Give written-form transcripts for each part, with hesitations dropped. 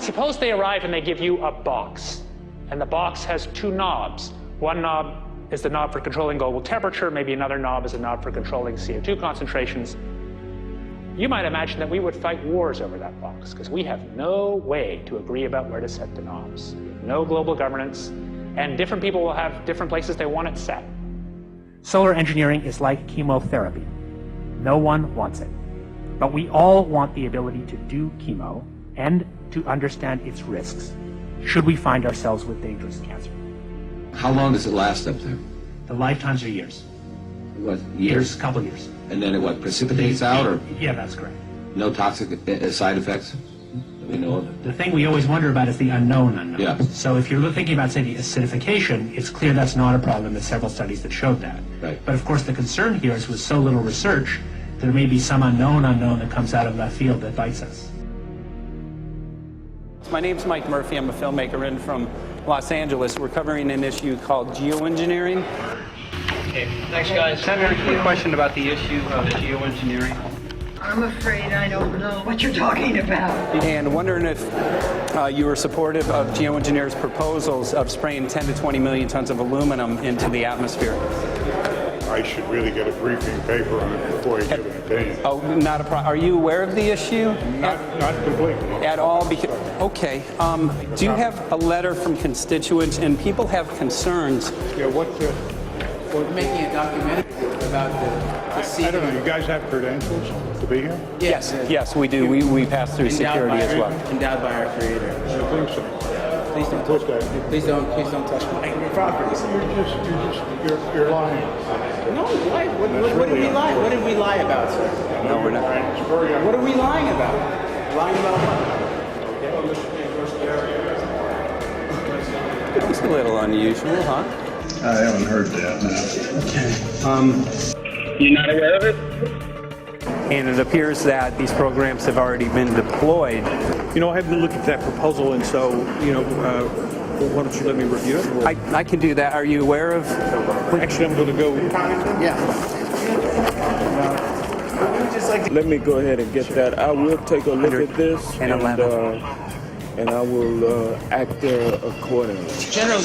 suppose they arrive and they give you a box, and the box has two knobs. One knob is the knob for controlling global temperature, maybe another knob is a knob for controlling CO2 concentrations. You might imagine that we would fight wars over that box, because we have no way to agree about where to set the knobs. No global governance, and different people will have different places they want it set. Solar engineering is like chemotherapy. No one wants it. But we all want the ability to do chemo and to understand its risks, should we find ourselves with dangerous cancer. How long does it last up there? The lifetimes are years. What, years? A couple years. And then it what, precipitates out, or Yeah, that's correct. no toxic side effects that we know of? The thing we always wonder about is the unknown unknown. Yeah. So if you're thinking about, say, the acidification, it's clear that's not a problem. There's several studies that showed that. Right. But of course, the concern here is with so little research, there may be some unknown that comes out of left field that bites us. My name's Mike Murphy. I'm a filmmaker in from Los Angeles. We're covering an issue called geoengineering. Okay, thanks guys. Senator, a question about the issue of geoengineering. I'm afraid I don't know what you're talking about. And wondering if you were supportive of geoengineers' proposals of spraying 10 to 20 million tons of aluminum into the atmosphere. I should really get a briefing paper on it before I give an opinion. Oh, not a problem. Are you aware of the issue? Not completely. At all? Okay. Do you have a letter from constituents, and people have concerns? Yeah, We're making a documentary about the I don't know, you guys have credentials to be here? Yes, yes, we do. We pass through security as well. Endowed by our creator. I think so. Please don't What's touch that? Please don't touch my property. You're lying. No, why? What did we lie? What did we lie about, sir? No, we're not. What are we lying about? Lying about what? It's a little unusual, huh? I haven't heard that, no. You're not aware of it? And it appears that these programs have already been deployed. You know, I haven't looked at that proposal, and so, why don't you let me review it? I can do that. Are you aware of? Actually, I'm going to go. Yeah. Let me go ahead and get that. I will take a look at this, and I will act accordingly. General,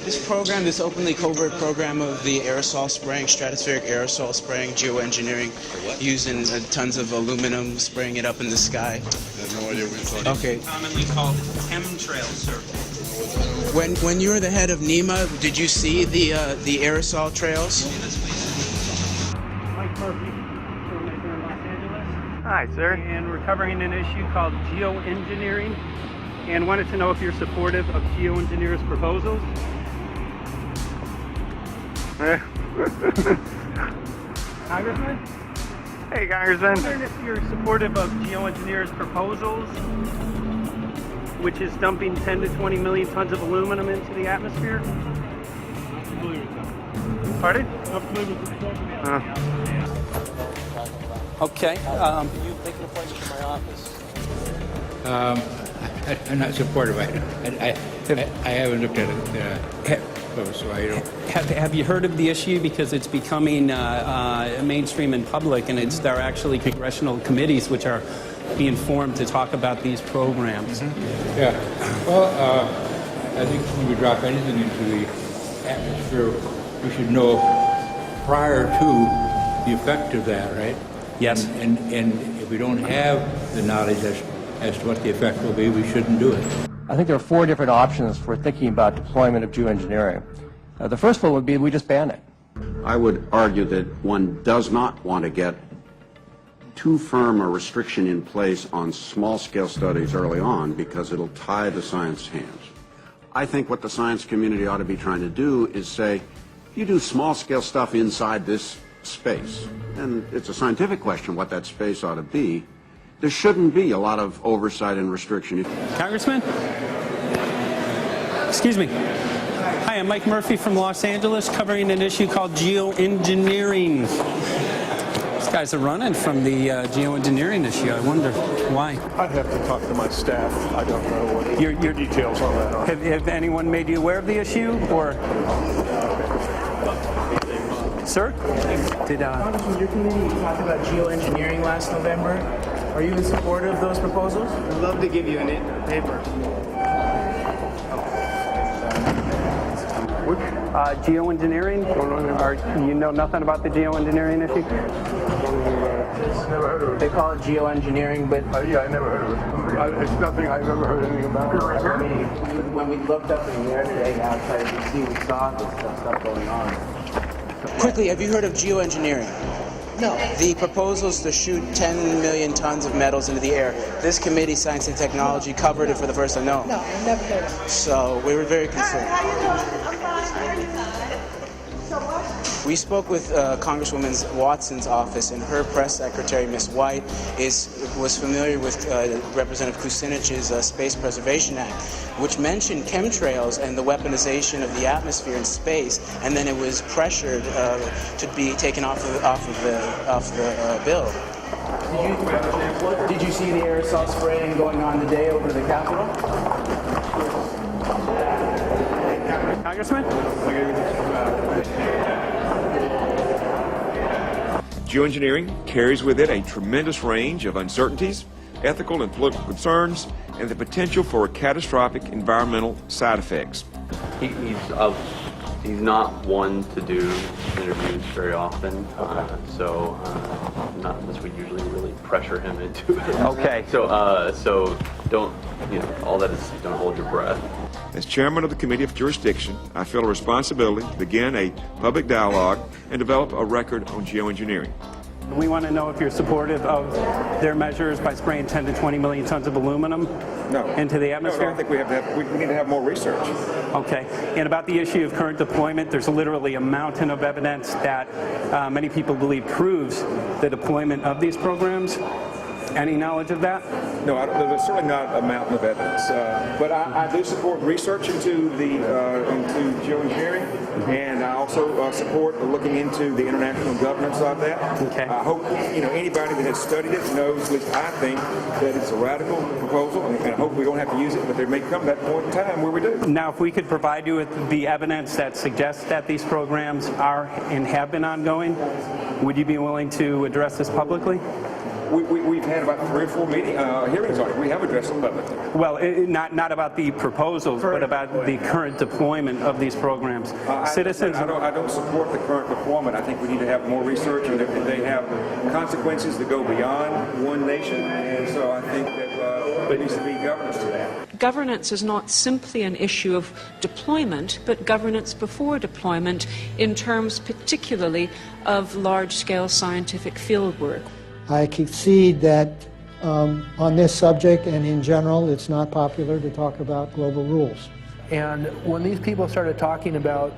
this program, this openly covert program of the aerosol spraying, stratospheric aerosol spraying, geoengineering, using tons of aluminum, spraying it up in the sky. I have no idea what you're talking about. Okay. Commonly called Chemtrail, sir. When you were the head of NEMA, did you see the aerosol trails? Mike Murphy, filmmaker in Los Angeles. Hi, sir. And we're covering an issue called geoengineering, and wanted to know if you're supportive of geoengineers' proposals. Congressman? Hey, Congressman. I'm wondering if you're supportive of geoengineers' proposals, which is dumping 10 to 20 million tons of aluminum into the atmosphere. Pardon? Okay. You make an appointment to my office. I'm not supportive. I haven't looked at it close, so I don't. Have you heard of the issue? Because it's becoming mainstream in public, and there are actually congressional committees which are being formed to talk about these programs. Mm-hmm. Yeah. Well, I think when we drop anything into the atmosphere, we should know prior to the effect of that, right? Yes. And if we don't have the knowledge as to what the effect will be, we shouldn't do it. I think there are 4 different options for thinking about deployment of geoengineering. The first one would be we just ban it. I would argue that one does not want to get too firm a restriction in place on small-scale studies early on because it'll tie the science hands. I think what the science community ought to be trying to do is say, you do small-scale stuff inside this space, and it's a scientific question what that space ought to be. There shouldn't be a lot of oversight and restriction. Congressman? Excuse me. Hi, I'm Mike Murphy from Los Angeles, covering an issue called geoengineering. These guys are running from the geoengineering issue. I wonder why. I'd have to talk to my staff. I don't know what your details on that are. Have anyone made you aware of the issue, or? Sir? Congressman, your committee talked about geoengineering last November. Are you in support of those proposals? I'd love to give you a paper. Geoengineering? You know nothing about the geoengineering issue? Never heard of it. They call it geoengineering, but Yeah, I never heard of it. It's nothing I've ever heard anything about. when we looked up in the air today outside DC, we saw this stuff going on. Quickly, have you heard of geoengineering? No. The proposals to shoot 10 million tons of metals into the air. This committee, Science and Technology, covered it for the first time. No. No, I've never heard of it. So we were very concerned. How you doing? I'm fine. How you doing? So what? We spoke with Congresswoman Watson's office, and her press secretary, Ms. White, was familiar with Representative Kucinich's Space Preservation Act, which mentioned chemtrails and the weaponization of the atmosphere in space, and then it was pressured to be taken off the bill. Did you see the aerosol spraying going on today over the Capitol? Congressman? Geoengineering carries with it a tremendous range of uncertainties, ethical and political concerns, and the potential for catastrophic environmental side effects. He's not one to do interviews very often, so not unless we usually really pressure him into it. Okay. So don't, all that is, don't hold your breath. As chairman of the Committee of Jurisdiction, I feel a responsibility to begin a public dialogue and develop a record on geoengineering. We want to know if you're supportive of their measures by spraying 10 to 20 million tons of aluminum into the atmosphere? No, I think we need to have more research. Okay. And about the issue of current deployment, there's literally a mountain of evidence that many people believe proves the deployment of these programs. Any knowledge of that? No, there's certainly not a mountain of evidence, but I do support research into geoengineering, and I also support looking into the international governance of that. Okay. I hope anybody that has studied it knows, at least I think, that it's a radical proposal, and I hope we don't have to use it, but there may come that point in time where we do. Now, if we could provide you with the evidence that suggests that these programs are and have been ongoing, would you be willing to address this publicly? We've had about 3 or 4 hearings on it. We have addressed them publicly. Well, not about the proposals, but about the current deployment of these programs. Citizens. I don't support the current deployment. I think we need to have more research, and they have consequences that go beyond one nation. And so I think that there needs to be governance to that. Governance is not simply an issue of deployment, but governance before deployment in terms particularly of large-scale scientific fieldwork. I concede that on this subject and in general, it's not popular to talk about global rules. And when these people started talking about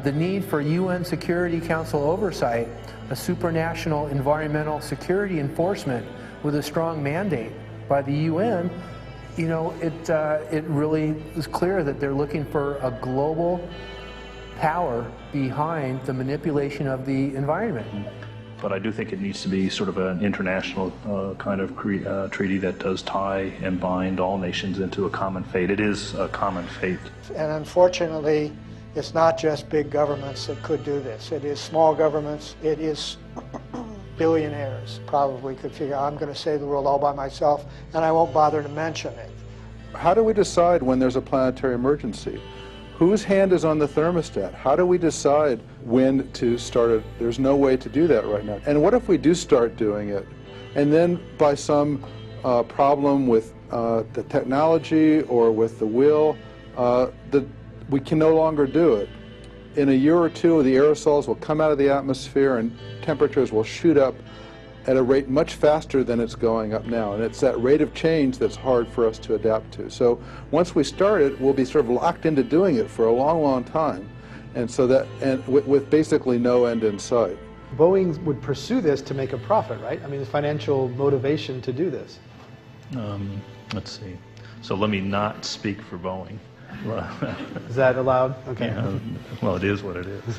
the need for UN Security Council oversight, a supranational environmental security enforcement with a strong mandate by the UN, it really is clear that they're looking for a global power behind the manipulation of the environment. But I do think it needs to be sort of an international kind of treaty that does tie and bind all nations into a common fate. It is a common fate. And unfortunately, it's not just big governments that could do this. It is small governments. It is billionaires probably could figure, I'm going to save the world all by myself, and I won't bother to mention it. How do we decide when there's a planetary emergency? Whose hand is on the thermostat? How do we decide when to start it? There's no way to do that right now. And what if we do start doing it, and then by some problem with the technology or with the will, we can no longer do it? In a year or two, the aerosols will come out of the atmosphere and temperatures will shoot up at a rate much faster than it's going up now. And it's that rate of change that's hard for us to adapt to. So once we start it, we'll be sort of locked into doing it for a long, long time. And so with basically no end in sight. Boeing would pursue this to make a profit, right? I mean, the financial motivation to do this. Let's see. So let me not speak for Boeing. Is that allowed? Okay. Yeah, well, it is what it is.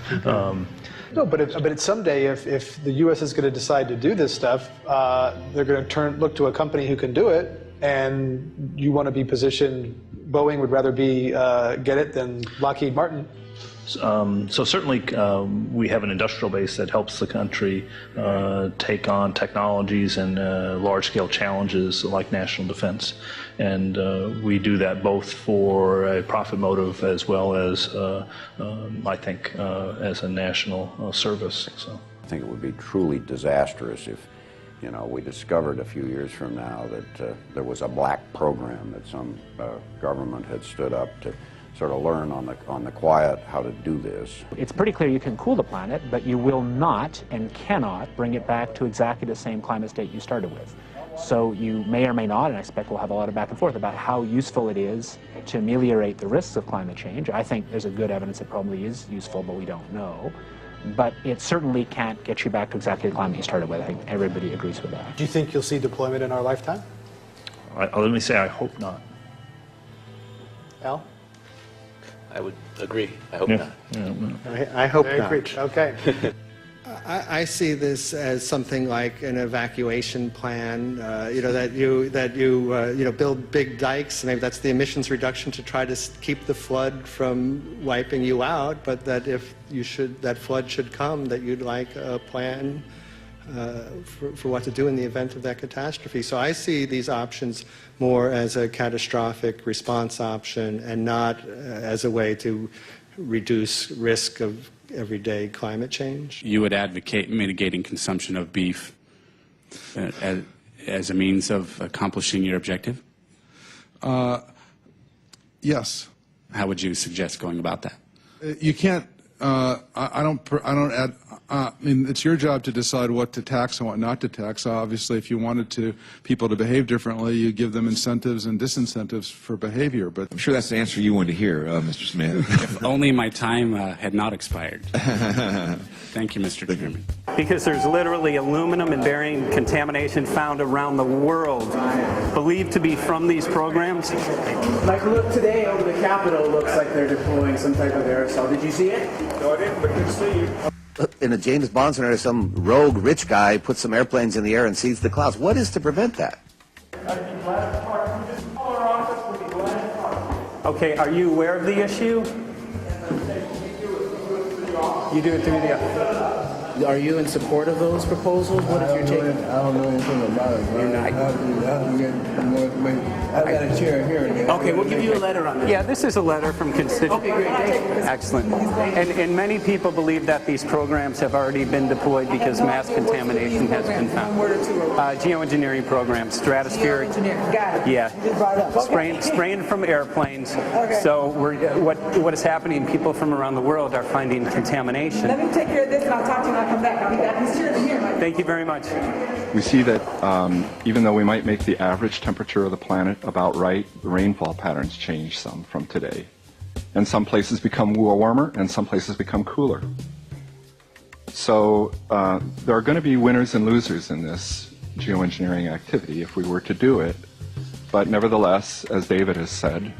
No, but someday, if the U.S. is going to decide to do this stuff, they're going to look to a company who can do it, and you want to be positioned. Boeing would rather get it than Lockheed Martin. So certainly we have an industrial base that helps the country take on technologies and large-scale challenges like national defense. And we do that both for a profit motive as well as, I think, as a national service. So I think it would be truly disastrous if, we discovered a few years from now that there was a black program that some government had stood up to sort of learn on the quiet how to do this. It's pretty clear you can cool the planet, but you will not and cannot bring it back to exactly the same climate state you started with. So you may or may not, and I expect we'll have a lot of back and forth about how useful it is to ameliorate the risks of climate change. I think there's a good evidence it probably is useful, but we don't know. But it certainly can't get you back to exactly the climate you started with. I think everybody agrees with that. Do you think you'll see deployment in our lifetime? let me say I hope not. Al? I would agree. I hope not. I hope not. Okay. I see this as something like an evacuation plan. That you build big dikes. Maybe that's the emissions reduction to try to keep the flood from wiping you out. But that if that flood should come, that you'd like a plan for what to do in the event of that catastrophe. So I see these options more as a catastrophic response option and not as a way to reduce risk of everyday climate change. You would advocate mitigating consumption of beef as a means of accomplishing your objective? Yes. How would you suggest going about that? You can't. I mean, it's your job to decide what to tax and what not to tax. Obviously, if you wanted people to behave differently, you give them incentives and disincentives for behavior. But I'm sure that's the answer you wanted to hear, Mr. Smith. If only my time had not expired. Thank you, Mr. Chairman. Because there's literally aluminum and barium contamination found around the world, believed to be from these programs. Like, look, today over the Capitol, looks like they're deploying some type of aerosol. Did you see it? No, I didn't, but good to see you. In a James Bond scenario, some rogue rich guy puts some airplanes in the air and sees the clouds. What is to prevent that? Okay, are you aware of the issue? You do it through the... Are you in support of those proposals? What is your take? I don't know anything about it. You're not. I have to get more information. I've got a chair here. Okay, we'll give you a letter on that. Yeah, this is a letter from constituents. Okay, great. Excellent. And many people believe that these programs have already been deployed because mass contamination has been found. Geoengineering programs, stratospheric. Got it. Yeah. Spraying from airplanes. Okay. So what is happening, people from around the world are finding contamination. Let me take care of this and I'll talk to you when I come back. I'll be back. He's here. Thank you very much. We see that even though we might make the average temperature of the planet about right, the rainfall patterns change some from today. And some places become warmer and some places become cooler. So there are going to be winners and losers in this geoengineering activity if we were to do it. But nevertheless, as David has said,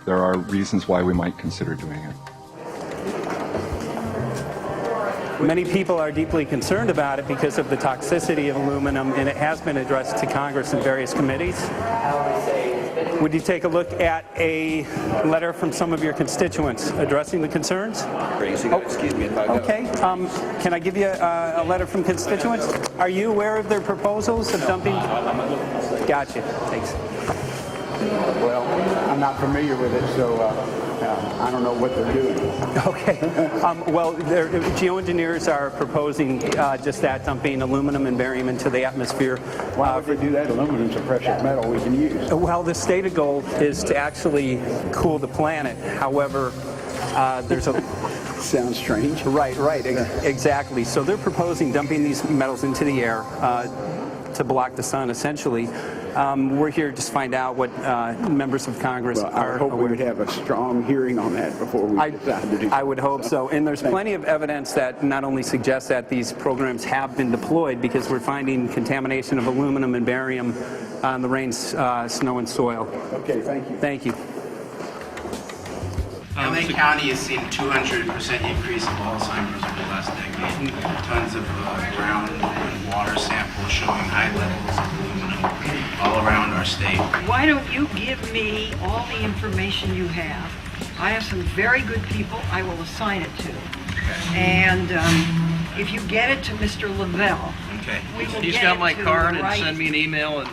there are reasons why we might consider doing it. Many people are deeply concerned about it because of the toxicity of aluminum, and it has been addressed to Congress in various committees. Would you take a look at a letter from some of your constituents addressing the concerns? Excuse me if I go. Okay. Can I give you a letter from constituents? Are you aware of their proposals of dumping? Gotcha. Thanks. Well, I'm not familiar with it, so I don't know what they're doing. Okay. Well, geoengineers are proposing just that, dumping aluminum and barium into the atmosphere. Why would they do that? Aluminum's a precious metal we can use. Well, the stated goal is to actually cool the planet. However, there's a... Sounds strange. Right, exactly. So they're proposing dumping these metals into the air to block the sun, essentially. We're here just to find out what members of Congress are. I hope we would have a strong hearing on that before we decide to do it. I would hope so. And there's plenty of evidence that not only suggests that these programs have been deployed, because we're finding contamination of aluminum and barium on the rain, snow, and soil. Okay, thank you. Thank you. LA County has seen a 200% increase of Alzheimer's over the last decade. Tons of ground and water samples showing high levels of aluminum all around our state. Why don't you give me all the information you have I have some very good people I will assign it to. And if you get it to Mr. Lavelle, Okay. we will He's get got it my to card the and right send me an email. And